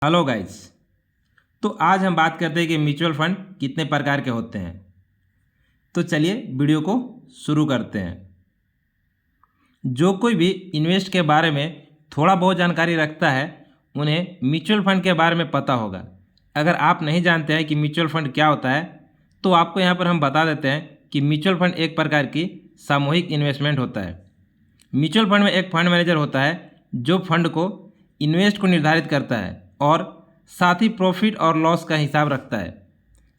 Hello guys. तो आज हम बात करते हैं कि म्यूचुअल फंड कितने प्रकार के होते हैं। तो चलिए वीडियो को शुरू करते हैं। जो कोई भी इन्वेस्ट के बारे में थोड़ा बहुत जानकारी रखता है उन्हें म्यूचुअल फंड के बारे में पता होगा। अगर आप नहीं जानते हैं कि म्यूचुअल फंड क्या होता है तो आपको यहाँ पर हम बता देते हैं कि म्यूचुअल फंड एक प्रकार की सामूहिक इन्वेस्टमेंट होता है। म्यूचुअल फंड में एक फंड मैनेजर होता है जो फंड को इन्वेस्ट को निर्धारित करता है और साथ ही प्रॉफिट और लॉस का हिसाब रखता है।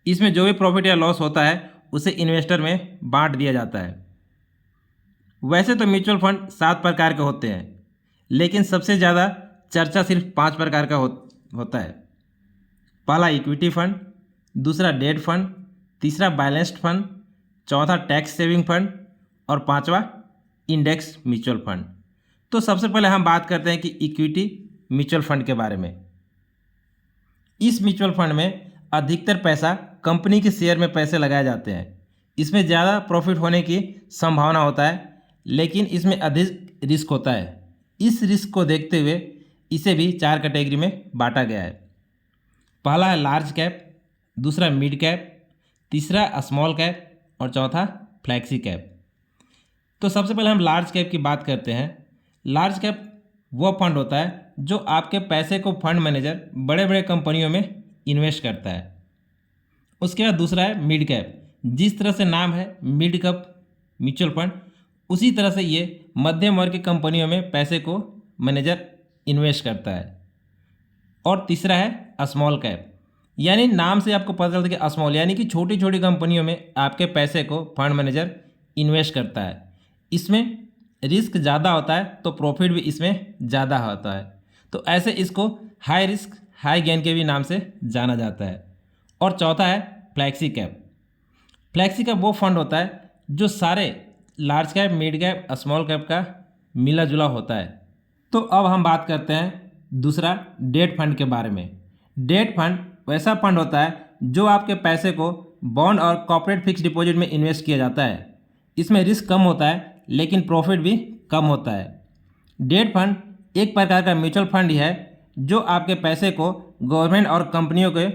इसमें जो भी प्रॉफिट या लॉस होता है उसे इन्वेस्टर में बांट दिया जाता है। वैसे तो म्यूचुअल फंड 7 प्रकार के होते हैं, लेकिन सबसे ज़्यादा चर्चा सिर्फ 5 प्रकार का होता है। पहला इक्विटी फंड, दूसरा डेट फंड, तीसरा बैलेंस्ड फंड, चौथा टैक्स सेविंग फंड और पांचवा इंडेक्स म्यूचुअल फंड। तो सबसे पहले हम बात करते हैं कि इक्विटी म्यूचुअल फंड के बारे में। इस म्यूचुअल फंड में अधिकतर पैसा कंपनी के शेयर में पैसे लगाए जाते हैं। इसमें ज़्यादा प्रॉफिट होने की संभावना होता है, लेकिन इसमें अधिक रिस्क होता है। इस रिस्क को देखते हुए इसे भी 4 कैटेगरी में बांटा गया है। पहला है लार्ज कैप, दूसरा मिड कैप, तीसरा स्मॉल कैप और चौथा फ्लैक्सी कैप। तो सबसे पहले हम लार्ज कैप की बात करते हैं। लार्ज कैप वो फंड होता है जो आपके पैसे को फंड मैनेजर बड़े बड़े कंपनियों में इन्वेस्ट करता है। उसके बाद दूसरा है मिड कैप। जिस तरह से नाम है मिड कैप म्यूचुअल फंड, उसी तरह से ये मध्यम वर्ग की कंपनियों में पैसे को मैनेजर इन्वेस्ट करता है। और तीसरा है स्मॉल कैप, यानी नाम से आपको पता चलता है कि स्मॉल यानी कि छोटी छोटी कंपनियों में आपके पैसे को फंड मैनेजर इन्वेस्ट करता है। इसमें रिस्क ज़्यादा होता है तो प्रॉफिट भी इसमें ज़्यादा होता है। तो ऐसे इसको हाई रिस्क हाई गेन के भी नाम से जाना जाता है। और चौथा है फ्लैक्सी कैप। फ्लैक्सी कैप वो फंड होता है जो सारे large cap, mid cap, small cap का मिला जुला होता है। तो अब हम बात करते हैं दूसरा डेट फंड के बारे में। डेट फंड वैसा फंड होता है जो आपके पैसे को बॉन्ड और कॉर्पोरेट फिक्स डिपॉजिट में इन्वेस्ट किया जाता है। इसमें रिस्क कम होता है लेकिन प्रॉफिट भी कम होता है। डेट फंड एक प्रकार का म्यूचुअल फंड ही है जो आपके पैसे को गवर्नमेंट और कंपनियों के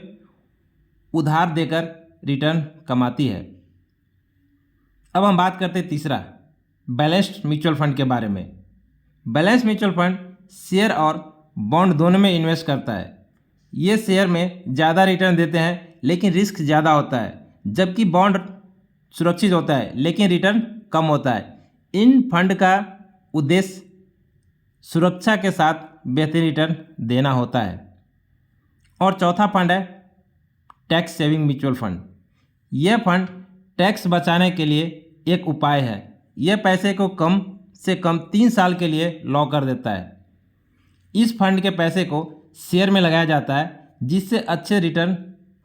उधार देकर रिटर्न कमाती है। अब हम बात करते हैं तीसरा बैलेंस्ड म्यूचुअल फंड के बारे में। बैलेंस म्यूचुअल फंड शेयर और बॉन्ड दोनों में इन्वेस्ट करता है। ये शेयर में ज़्यादा रिटर्न देते हैं लेकिन रिस्क ज़्यादा होता है, जबकि बॉन्ड सुरक्षित होता है लेकिन रिटर्न कम होता है। इन फंड का उद्देश्य सुरक्षा के साथ बेहतर रिटर्न देना होता है। और चौथा फंड है टैक्स सेविंग म्यूचुअल फंड। यह फंड टैक्स बचाने के लिए एक उपाय है। यह पैसे को कम से कम 3 साल के लिए लॉक कर देता है। इस फंड के पैसे को शेयर में लगाया जाता है जिससे अच्छे रिटर्न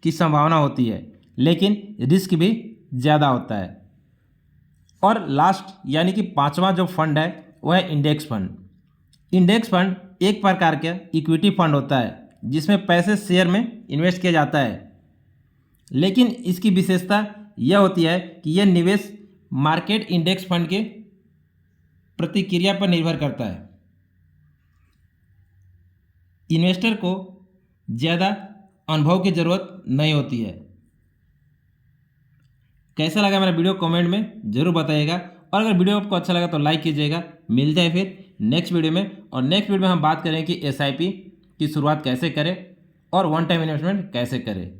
की संभावना होती है, लेकिन रिस्क भी ज़्यादा होता है। और लास्ट यानी कि पांचवा जो फंड है वह है इंडेक्स फंड। इंडेक्स फंड एक प्रकार का इक्विटी फंड होता है जिसमें पैसे शेयर में इन्वेस्ट किया जाता है, लेकिन इसकी विशेषता यह होती है कि यह निवेश मार्केट इंडेक्स फंड के प्रतिक्रिया पर निर्भर करता है। इन्वेस्टर को ज़्यादा अनुभव की ज़रूरत नहीं होती है। कैसा लगा मेरा वीडियो कमेंट में ज़रूर बताइएगा, और अगर वीडियो आपको अच्छा लगा तो लाइक कीजिएगा। मिलते हैं फिर नेक्स्ट वीडियो में, और नेक्स्ट वीडियो में हम बात करें कि SIP की शुरुआत कैसे करें और वन टाइम इन्वेस्टमेंट कैसे करें।